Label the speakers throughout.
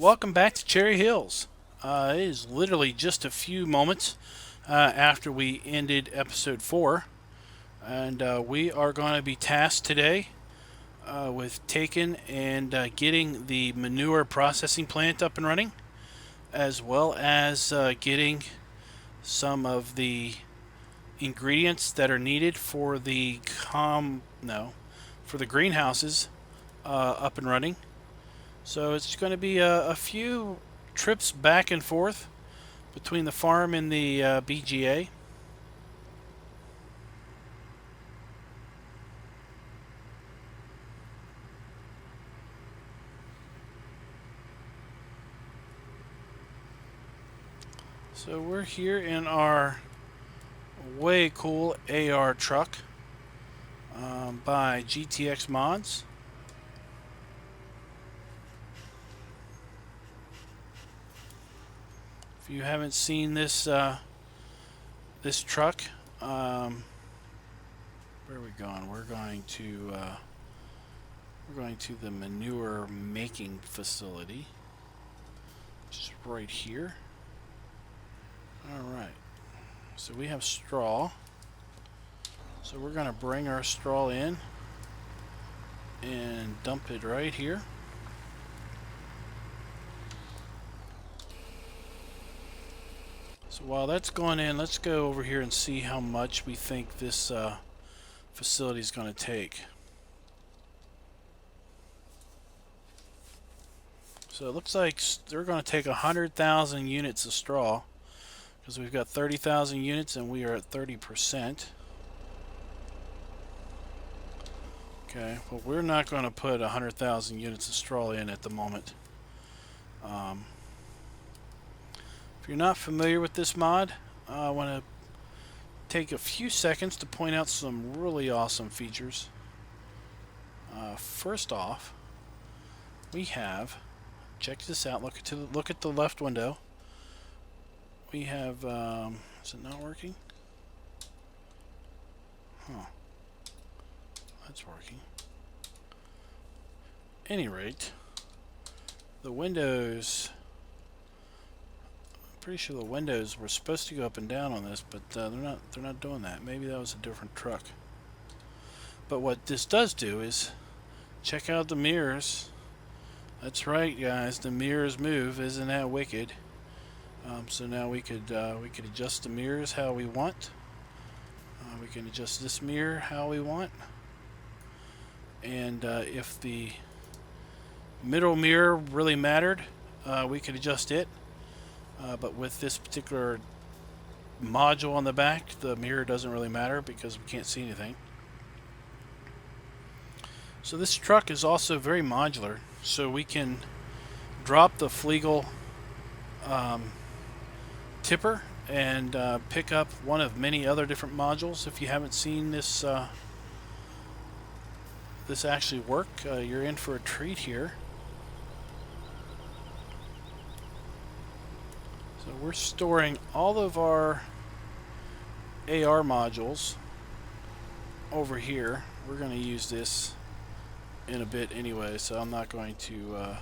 Speaker 1: Welcome back to Cherry Hills. It is literally just a few moments after we ended episode 4, and we are going to be tasked today with taking and getting the manure processing plant up and running, as well as getting some of the ingredients that are needed for the greenhouses up and running. So it's going to be a few trips back and forth between the farm and the BGA. So we're here in our way cool AR truck by GTX Mods. If you haven't seen this this truck, where are we going? We're going to the manure making facility, which is right here. All right. So we have straw. So we're going to bring our straw in and dump it right here. So while that's going in, let's go over here and see how much we think this facility is going to take. So it looks like they're going to take 100,000 units of straw, because we've got 30,000 units and we are at 30%. Okay, well, we're not going to put 100,000 units of straw in at the moment. If you're not familiar with this mod, I want to take a few seconds to point out some really awesome features. First off, we have, check this out, look at the left window. We have, is it not working? Huh. That's working. At any rate, the windows, pretty sure the windows were supposed to go up and down on this, but they're not doing that. Maybe that was a different truck. But what this does do is check out the mirrors. That's right, guys, the mirrors move. Isn't that wicked? So now we could adjust the mirrors how we want. We can adjust this mirror how we want, and if the middle mirror really mattered, we could adjust it. But with this particular module on the back, the mirror doesn't really matter because we can't see anything. So this truck is also very modular, so we can drop the Flegel tipper and pick up one of many other different modules. If you haven't seen this this actually work, you're in for a treat here. So we're storing all of our AR modules over here. We're going to use this in a bit anyway, so I'm not going to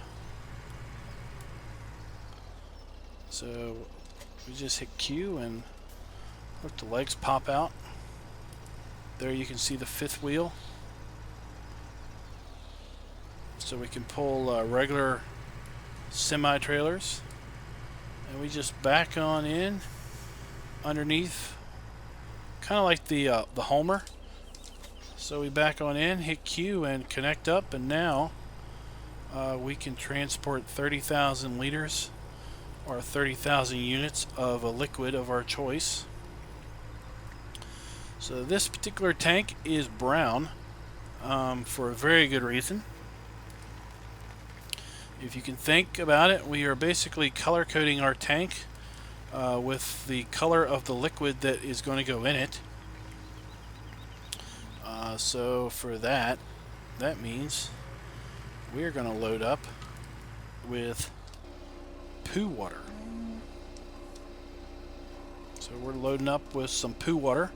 Speaker 1: so we just hit Q and look, the legs pop out. There you can see the fifth wheel. So we can pull regular semi-trailers. And we just back on in underneath, kind of like the Homer. So we back on in, hit Q, and connect up, and now we can transport 30,000 liters or 30,000 units of a liquid of our choice. So this particular tank is brown for a very good reason. If you can think about it, we are basically color coding our tank with the color of the liquid that is going to go in it. So for that means we are going to load up with poo water. So we're loading up with some poo water,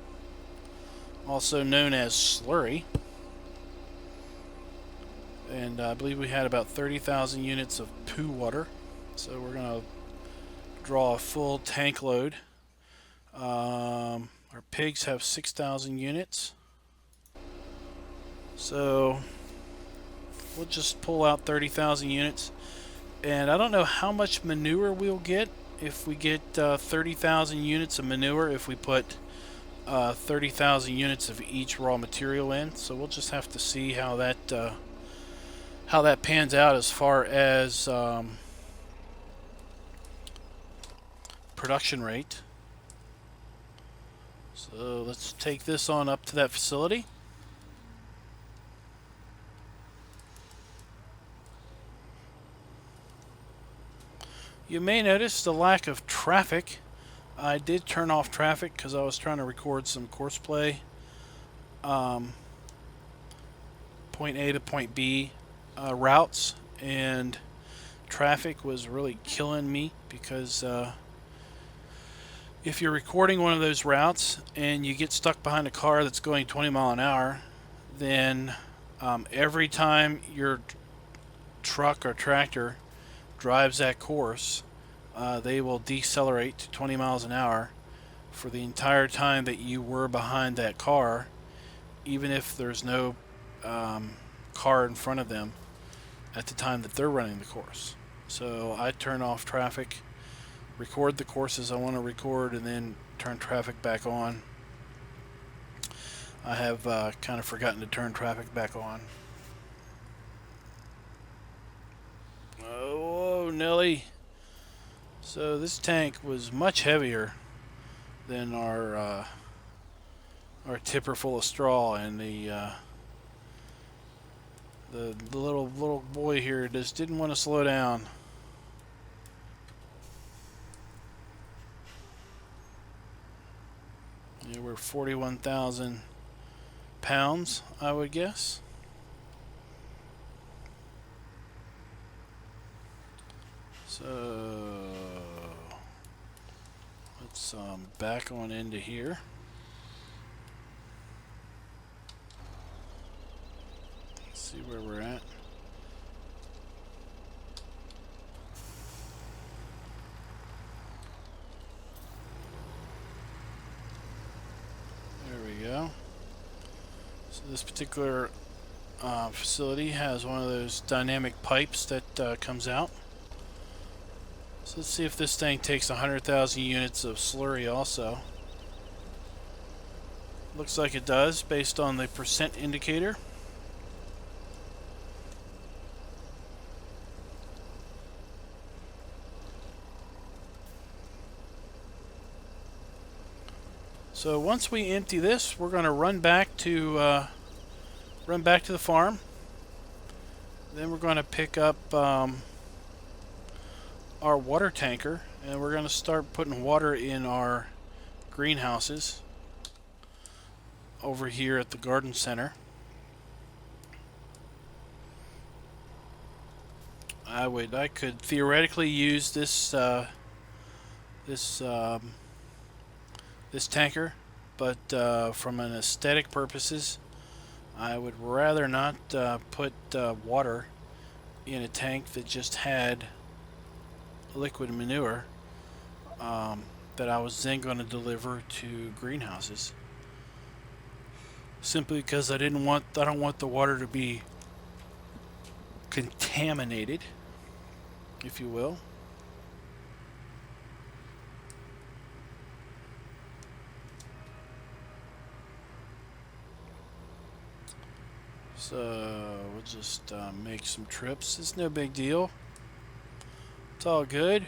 Speaker 1: also known as slurry. And I believe we had about 30,000 units of poo water. So we're going to draw a full tank load. Our pigs have 6,000 units. So we'll just pull out 30,000 units. And I don't know how much manure we'll get if we get 30,000 units of manure if we put 30,000 units of each raw material in. So we'll just have to see how that pans out as far as production rate. So let's take this on up to that facility. You may notice the lack of traffic. I did turn off traffic because I was trying to record some course play. Point A to point B routes, and traffic was really killing me because if you're recording one of those routes and you get stuck behind a car that's going 20 miles an hour, then every time your truck or tractor drives that course, they will decelerate to 20 miles an hour for the entire time that you were behind that car, even if there's no car in front of them at the time that they're running the course. So I turn off traffic, record the courses I want to record, and then turn traffic back on. I have kind of forgotten to turn traffic back on. Oh, Nelly. So this tank was much heavier than our tipper full of straw, and the little boy here just didn't want to slow down. Yeah, we're 41,000 pounds, I would guess. So let's back on into here. Let's see where we're at. There we go. So this particular facility has one of those dynamic pipes that comes out. So let's see if this thing takes 100,000 units of slurry also. Looks like it does based on the percent indicator. So once we empty this, we're going to run back to the farm. Then we're going to pick up our water tanker, and we're going to start putting water in our greenhouses over here at the garden center. I could theoretically use this tanker, but from an aesthetic purposes, I would rather not put water in a tank that just had liquid manure that I was then going to deliver to greenhouses. Simply because I don't want the water to be contaminated, if you will. So we'll just make some trips. It's no big deal. It's all good.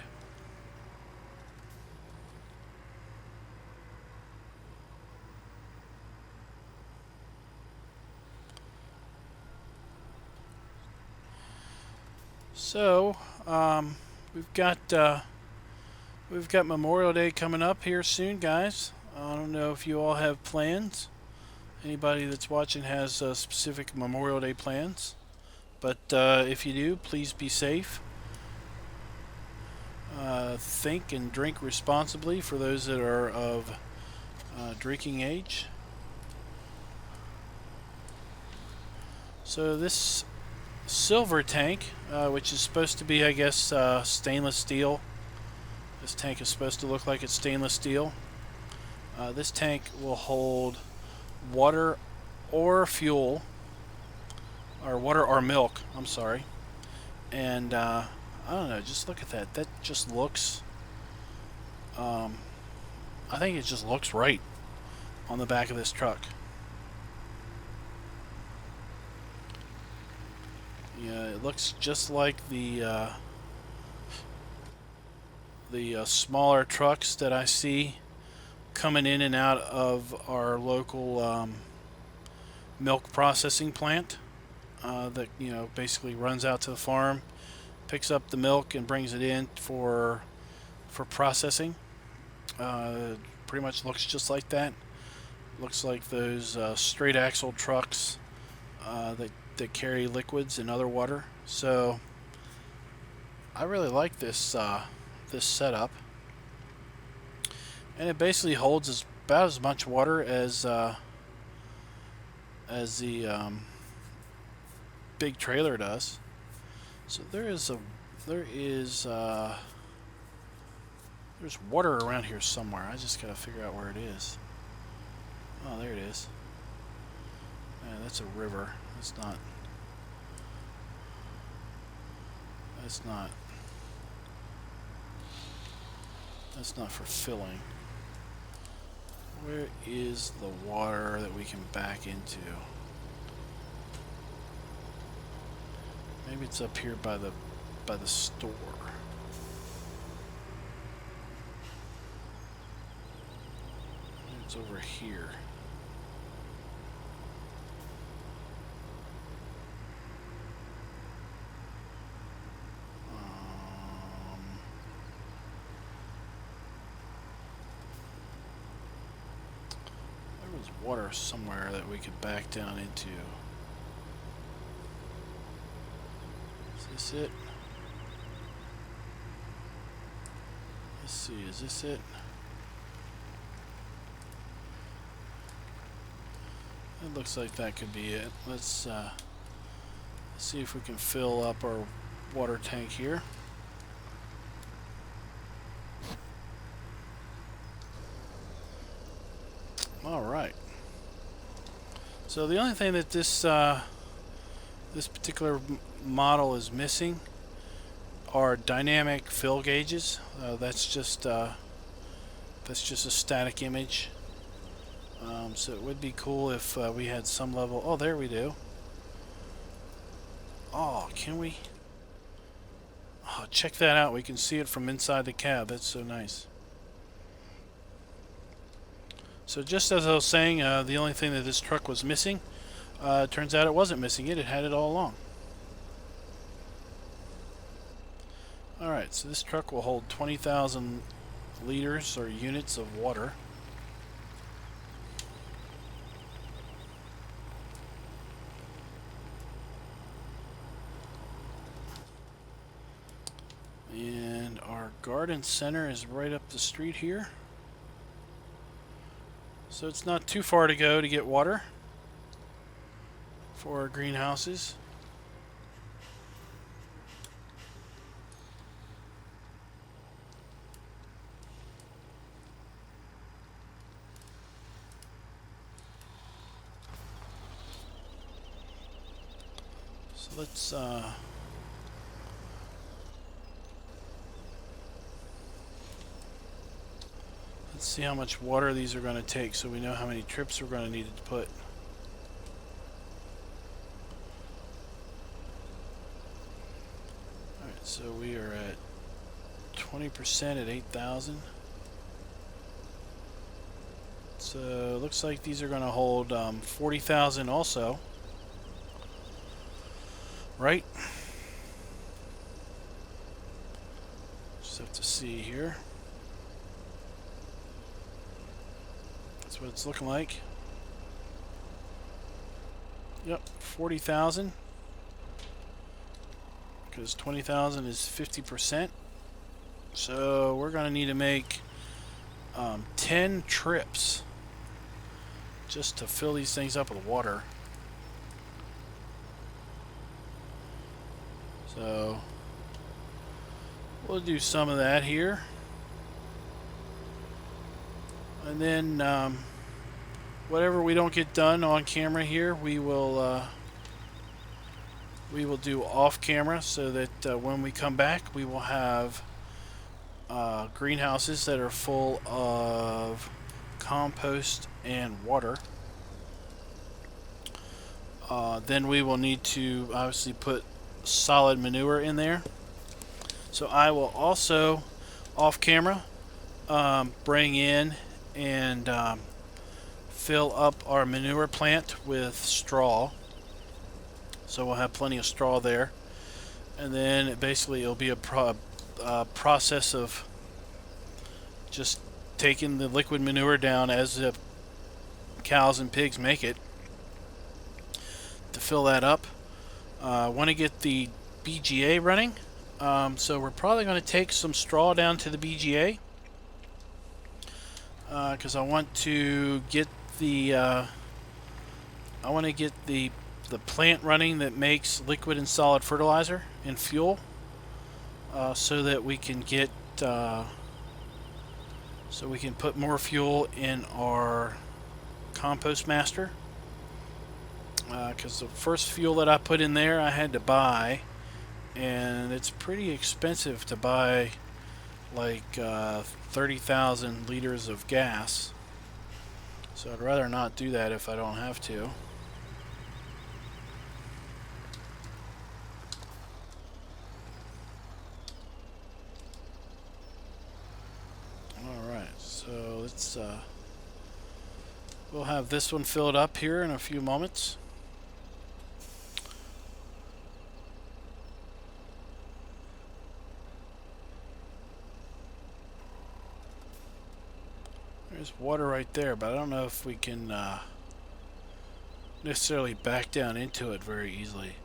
Speaker 1: So we've got Memorial Day coming up here soon, guys. I don't know if you all have plans. Anybody that's watching has specific Memorial Day plans, but if you do, please be safe. Think and drink responsibly for those that are of drinking age. So this silver tank, which is supposed to be, I guess, stainless steel. This tank is supposed to look like it's stainless steel. This tank will hold water or fuel, or water or milk, I'm sorry. And I don't know, just look at that. That just looks, I think it just looks right on the back of this truck. Yeah, it looks just like the smaller trucks that I see coming in and out of our local milk processing plant that, you know, basically runs out to the farm, picks up the milk and brings it in for processing. Pretty much looks just like that. Looks like those straight axle trucks that carry liquids and other water. So I really like this this setup, and it basically holds about as much water as the big trailer does. So there's water around here somewhere. I just gotta figure out where it is. Oh, there it is. Man, that's a river. That's not for filling. Where is the water that we can back into? Maybe it's up here by the store. Maybe it's over here. There was water somewhere that we could back down into. Is this it? Let's see, is this it? It looks like that could be it. Let's see if we can fill up our water tank here. All right. So the only thing that this particular model is missing are dynamic fill gauges. That's just a static image. So it would be cool if we had some level. Oh, there we do. Oh, can we? Oh, check that out. We can see it from inside the cab. That's so nice. So just as I was saying, the only thing that this truck was missing, turns out it wasn't missing it. It had it all along. Alright, so this truck will hold 20,000 liters or units of water. And our garden center is right up the street here. So it's not too far to go to get water for our greenhouses. So let's see how much water these are going to take so we know how many trips we're going to need to put. Alright, so we are at 20% at 8,000. So it looks like these are going to hold 40,000 also. Right? Just have to see here. That's what it's looking like. Yep, 40,000. Because 20,000 is 50%. So we're going to need to make 10 trips just to fill these things up with water. So we'll do some of that here. And then whatever we don't get done on camera here, we will do off camera, so that when we come back, we will have greenhouses that are full of compost and water. Then we will need to obviously put solid manure in there. So I will also, off camera, bring in and fill up our manure plant with straw. So we'll have plenty of straw there. And then basically it'll be a process of just taking the liquid manure down as the cows and pigs make it to fill that up. I want to get the BGA running, so we're probably going to take some straw down to the BGA because I want to get the the plant running that makes liquid and solid fertilizer and fuel, so that we can get so we can put more fuel in our compost master, because the first fuel that I put in there I had to buy, and it's pretty expensive to buy like 30,000 liters of gas, so I'd rather not do that if I don't have to. So let's we'll have this one filled up here in a few moments. There's water right there, but I don't know if we can necessarily back down into it very easily.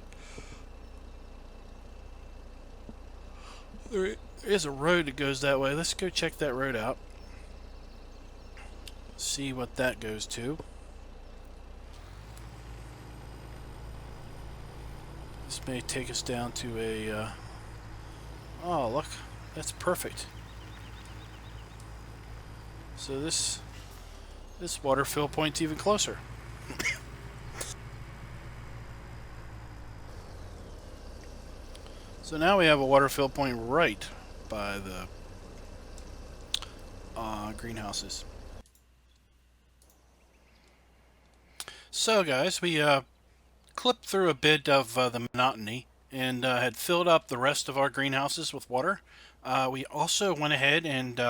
Speaker 1: There is a road that goes that way. Let's go check that road out. See what that goes to. This may take us down to a oh, look, that's perfect. So this water fill point's even closer. So now we have a water fill point right by the greenhouses. So guys, we clipped through a bit of the monotony and had filled up the rest of our greenhouses with water. We also went ahead and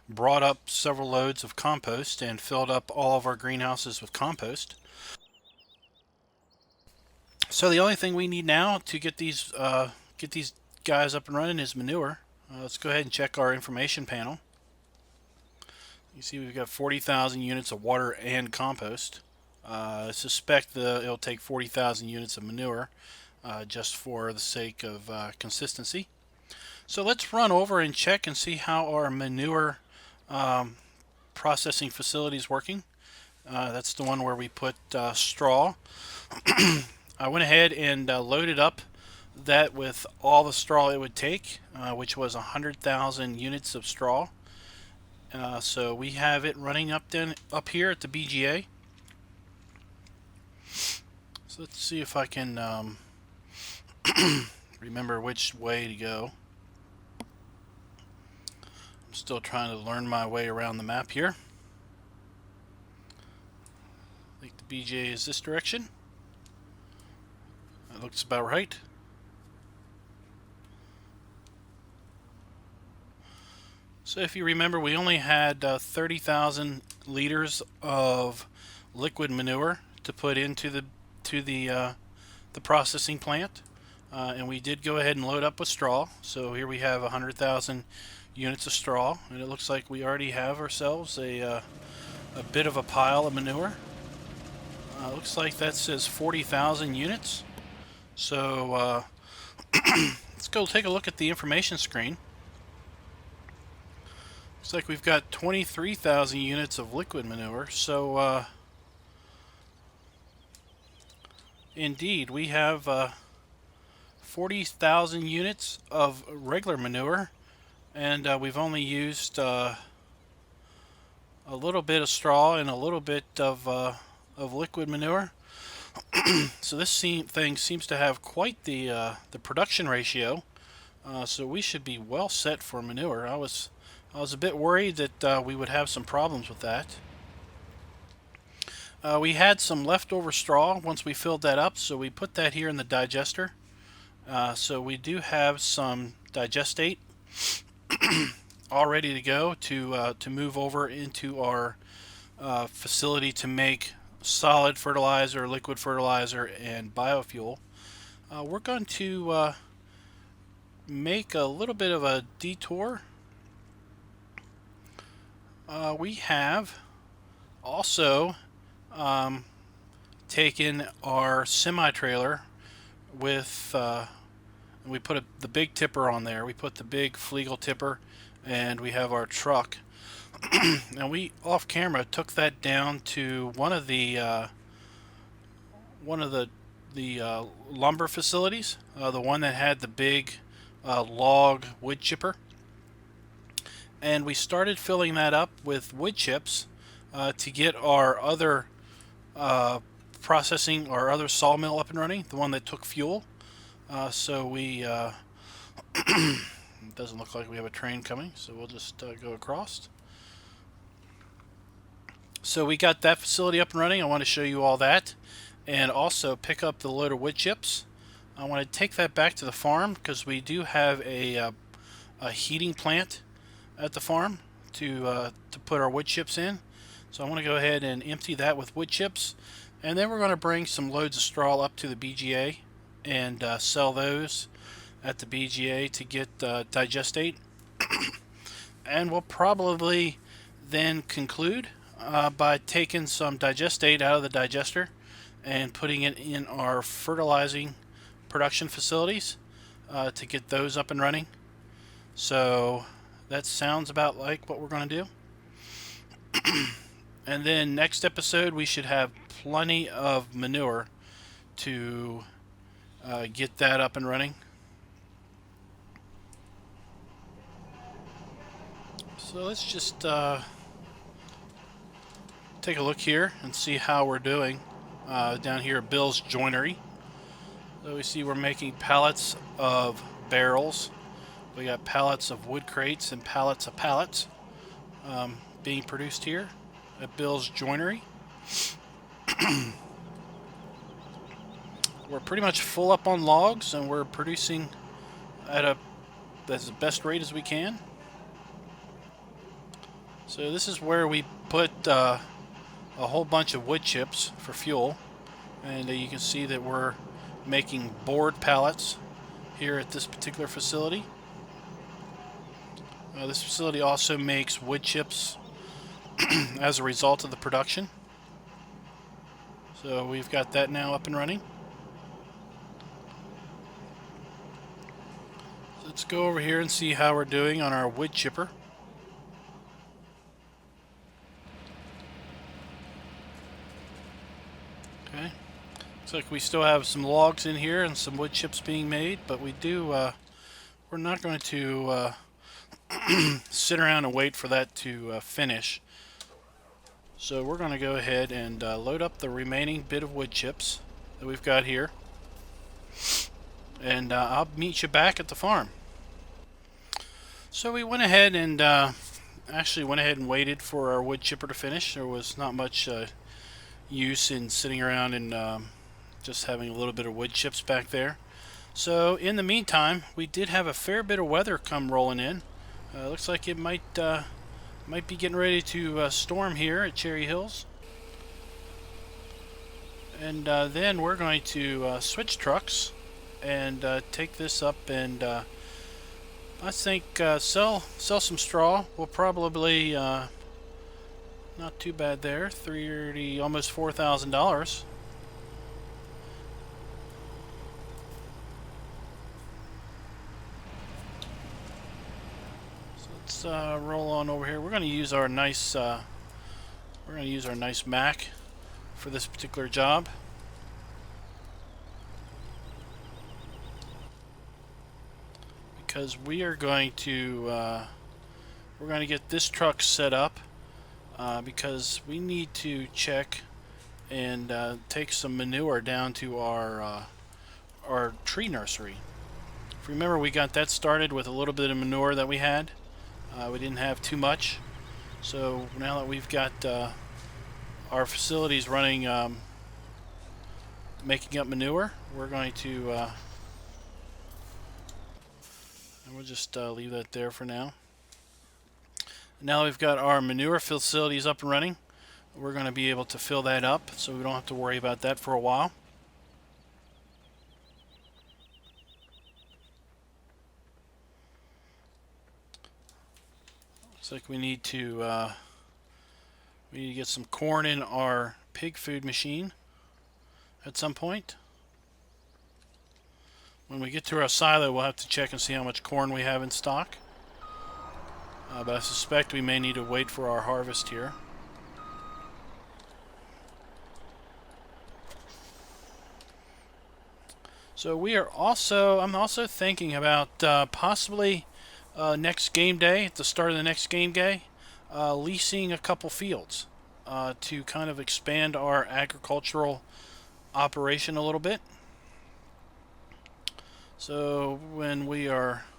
Speaker 1: brought up several loads of compost and filled up all of our greenhouses with compost. So the only thing we need now to get these guys up and running is manure. Let's go ahead and check our information panel. You see we've got 40,000 units of water and compost. I suspect it'll take 40,000 units of manure, just for the sake of consistency. So let's run over and check and see how our manure processing facility is working. That's the one where we put straw. I went ahead and loaded up that with all the straw it would take, which was 100,000 units of straw. So we have it running up here at the BGA. So let's see if I can remember which way to go. I'm still trying to learn my way around the map here. I think the BGA is this direction. That looks about right. So if you remember, we only had 30,000 liters of liquid manure to put into the processing plant, and we did go ahead and load up with straw. So here we have 100,000 units of straw, and it looks like we already have ourselves a bit of a pile of manure. Looks like that says 40,000 units. So let's go take a look at the information screen. Looks like we've got 23,000 units of liquid manure. So indeed, we have 40,000 units of regular manure, and we've only used a little bit of straw and a little bit of liquid manure. So this thing seems to have quite the production ratio. So we should be well set for manure. I was a bit worried that we would have some problems with that. We had some leftover straw once we filled that up, so we put that here in the digester. So we do have some digestate all ready to go to move over into our facility to make solid fertilizer, liquid fertilizer, and biofuel. We're going to make a little bit of a detour. We have also taken our semi-trailer with we put the big tipper on there. We put the big Flegel tipper, and we have our truck. And we off camera took that down to one of the lumber facilities, the one that had the big log wood chipper, and we started filling that up with wood chips to get our other processing, our other sawmill up and running, the one that took fuel. So we it doesn't look like we have a train coming, so we'll just go across. So we got that facility up and running. I want to show you all that, and also pick up the load of wood chips. I want to take that back to the farm because we do have a heating plant at the farm to put our wood chips in. So I want to go ahead and empty that with wood chips, and then we're going to bring some loads of straw up to the BGA and sell those at the BGA to get digestate. And we'll probably then conclude by taking some digestate out of the digester and putting it in our fertilizing production facilities to get those up and running. So that sounds about like what we're going to do. And then next episode we should have plenty of manure to get that up and running. So let's just take a look here and see how we're doing down here at Bill's Joinery. So we see we're making pallets of barrels. We got pallets of wood crates and pallets of pallets being produced here at Bill's Joinery. We're pretty much full up on logs, and we're producing at the best rate as we can. So this is where we put a whole bunch of wood chips for fuel, and you can see that we're making board pallets here at this particular facility. This facility also makes wood chips as a result of the production. So we've got that now up and running. So let's go over here and see how we're doing on our wood chipper. Okay, looks like we still have some logs in here and some wood chips being made, but we do we're not going to sit around and wait for that to finish. So we're going to go ahead and load up the remaining bit of wood chips that we've got here, and I'll meet you back at the farm. So we went ahead and waited for our wood chipper to finish. There was not much use in sitting around and just having a little bit of wood chips back there. So in the meantime, we did have a fair bit of weather come rolling in. Looks like it might be getting ready to storm here at Cherry Hills. And then we're going to switch trucks and take this up and I think sell some straw. We'll probably not too bad there, almost $4,000. Let's roll on over here. We're going to use our nice Mac for this particular job. because we are going to get this truck set up because we need to check and take some manure down to our tree nursery. If you remember, we got that started with a little bit of manure that we had. We didn't have too much, so now that we've got our facilities running, making up manure, we're going to and we'll just leave that there for now. Now we've got our manure facilities up and running, we're going to be able to fill that up, so we don't have to worry about that for a while. Looks like we need to get some corn in our pig food machine at some point. When we get to our silo, we'll have to check and see how much corn we have in stock. But I suspect we may need to wait for our harvest here. So I'm also thinking about possibly next game day, at the start of the next game day, leasing a couple fields to kind of expand our agricultural operation a little bit. So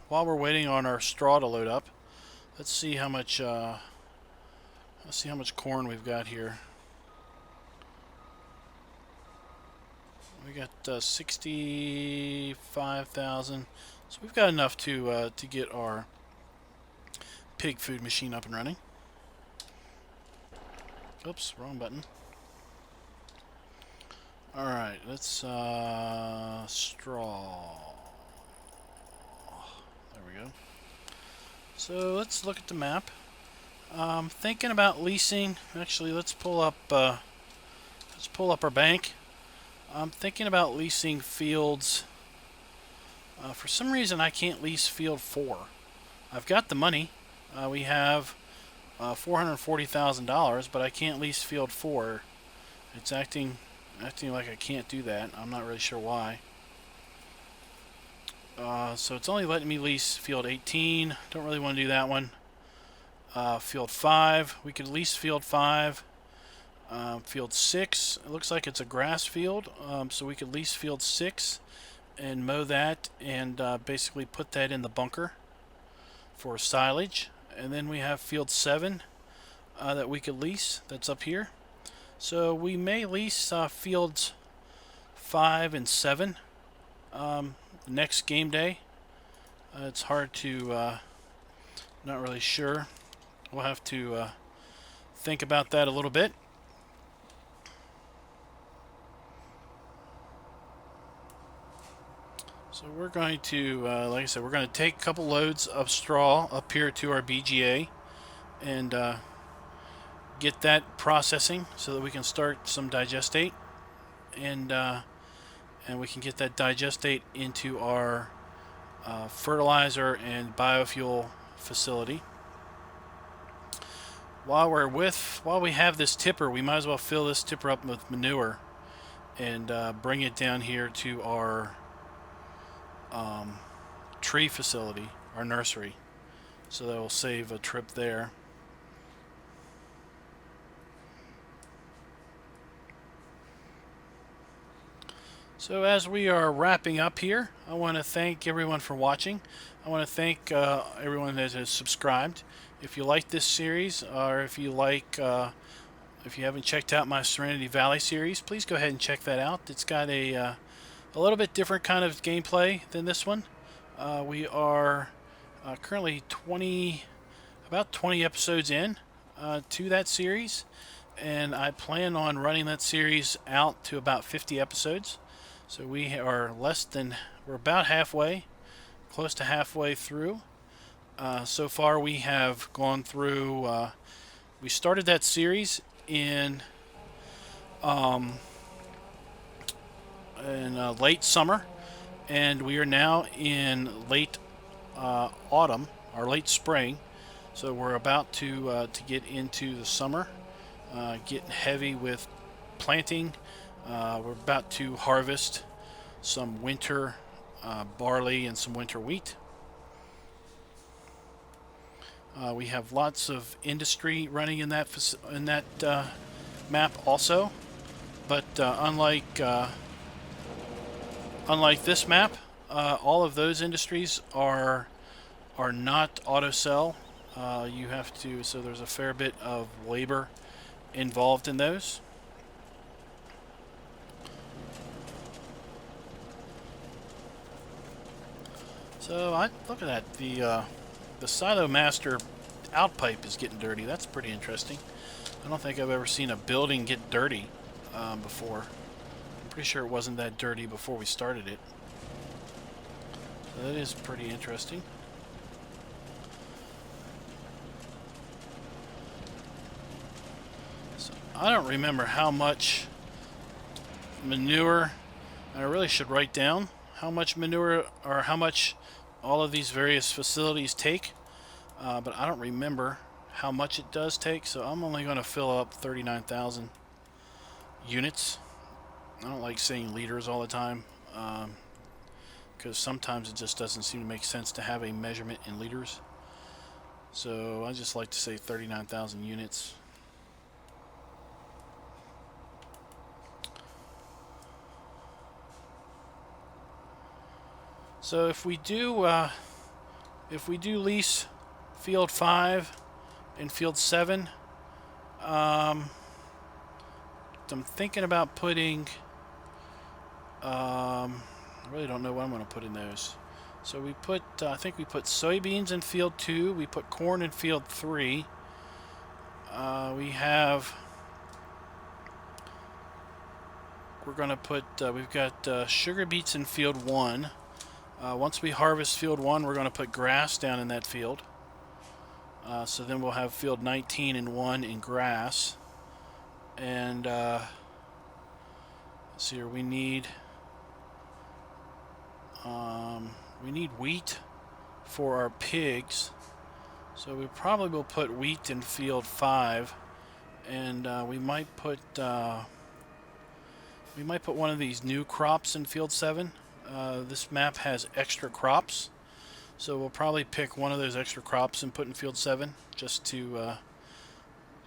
Speaker 1: while we're waiting on our straw to load up, let's see how much corn we've got here. We got 65,000, so we've got enough to get our pig food machine up and running. Oops, wrong button. All right, let's straw. There we go. So let's look at the map. Thinking about leasing. Actually, let's pull up our bank. I'm thinking about leasing fields. For some reason, I can't lease field 4. I've got the money. We have $440,000, but I can't lease field 4. It's acting like I can't do that. I'm not really sure why. So it's only letting me lease field 18. Don't really want to do that one. Field 5. We could lease field 5. Field 6, it looks like it's a grass field, so we could lease field 6 and mow that and basically put that in the bunker for silage. And then we have field 7 that we could lease, that's up here. So we may lease fields 5 and 7 next game day. It's hard to, not really sure. We'll have to think about that a little bit. So we're going to, like I said, we're going to take a couple loads of straw up here to our BGA and get that processing so that we can start some digestate, and we can get that digestate into our fertilizer and biofuel facility. While we have this tipper, we might as well fill this tipper up with manure and bring it down here to our tree facility, our nursery, so that will save a trip there. So as we are wrapping up here, I want to thank everyone for watching. I want to thank everyone that has subscribed. If you like this series, or if you haven't checked out my Serenity Valley series, please go ahead and check that out. It's got a little bit different kind of gameplay than this one. We are currently about 20 episodes in to that series, and I plan on running that series out to about 50 episodes. So we're about halfway, close to halfway through. So far we have gone through, we started that series in late summer, and we are now in late autumn, or late spring. So we're about to get into the summer, getting heavy with planting. We're about to harvest some winter barley and some winter wheat. We have lots of industry running in that map also, but unlike this map, all of those industries are not auto sell. You have to, so there's a fair bit of labor involved in those. So look at that. The Silo Master outpipe is getting dirty. That's pretty interesting. I don't think I've ever seen a building get dirty before. I'm pretty sure it wasn't that dirty before we started it. So that is pretty interesting. So I don't remember how much manure, and I really should write down how much manure or how much all of these various facilities take, but I don't remember how much it does take, so I'm only going to fill up 39,000 units. I don't like saying liters all the time, because sometimes it just doesn't seem to make sense to have a measurement in liters. So I just like to say 39,000 units. So if we do lease Field 5 and Field 7, I'm thinking about putting, I really don't know what I'm going to put in those. So we put, I think we put soybeans in Field 2, we put corn in Field 3. We're going to put, we've got sugar beets in Field 1. Once we harvest Field 1, we're going to put grass down in that field. So then we'll have Field 19 and 1 in grass. And let's see here, we need wheat for our pigs. So we probably will put wheat in Field 5, and we might put one of these new crops in Field 7. This map has extra crops, so we'll probably pick one of those extra crops and put in Field 7 just to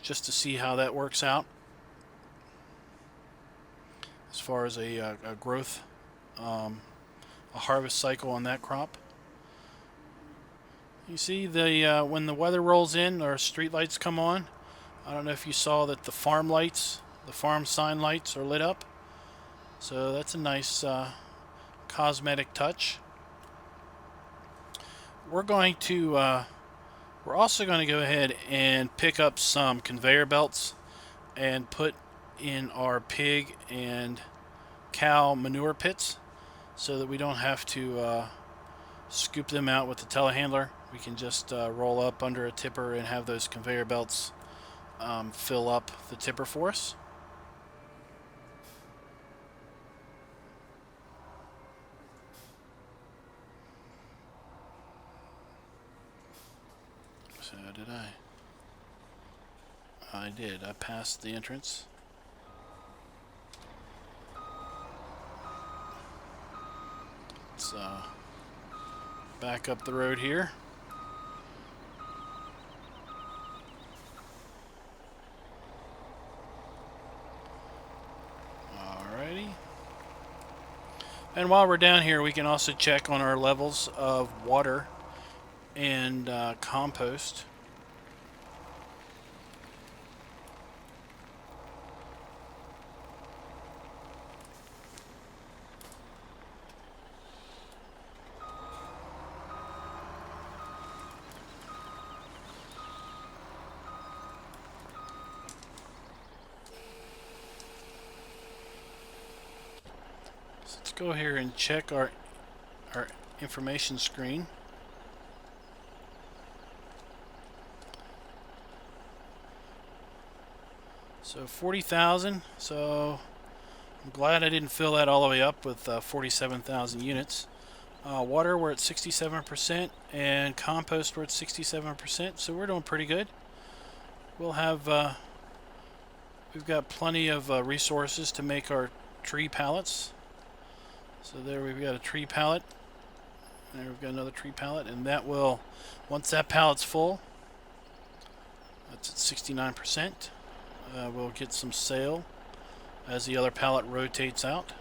Speaker 1: see how that works out as far as a growth, a harvest cycle on that crop. You see the when the weather rolls in, our street lights come on. I don't know if you saw that the farm lights, the farm sign lights, are lit up. So that's a nice cosmetic touch. We're also going to go ahead and pick up some conveyor belts and put in our pig and cow manure pits so that we don't have to scoop them out with the telehandler. We can just roll up under a tipper and have those conveyor belts fill up the tipper for us. So did I did. I passed the entrance. Let's back up the road here. Alrighty. And while we're down here, we can also check on our levels of water and compost. So let's go here and check our information screen. So 40,000, so I'm glad I didn't fill that all the way up with 47,000 units. Water, we're at 67%, and compost, we're at 67%, so we're doing pretty good. We'll have, we've got plenty of resources to make our tree pallets. So there we've got a tree pallet. There we've got another tree pallet, and that will, once that pallet's full, It's at 69%. We'll get some sail as the other pallet rotates out.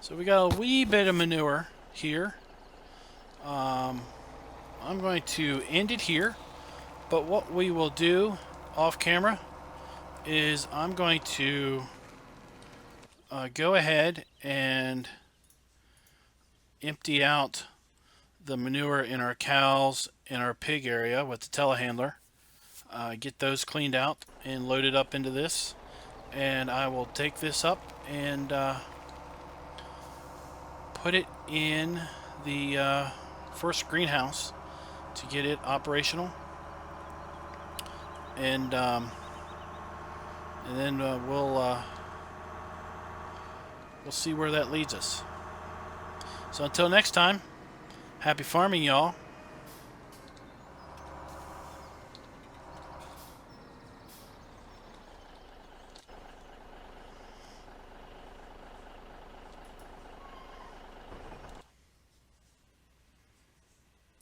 Speaker 1: So we got a wee bit of manure here. I'm going to end it here, but what we will do off camera is I'm going to go ahead and empty out the manure in our cows and our pig area with the telehandler. Get those cleaned out and loaded up into this, and I will take this up and put it in the first greenhouse to get it operational, and then we'll see where that leads us. So until next time, happy farming, y'all.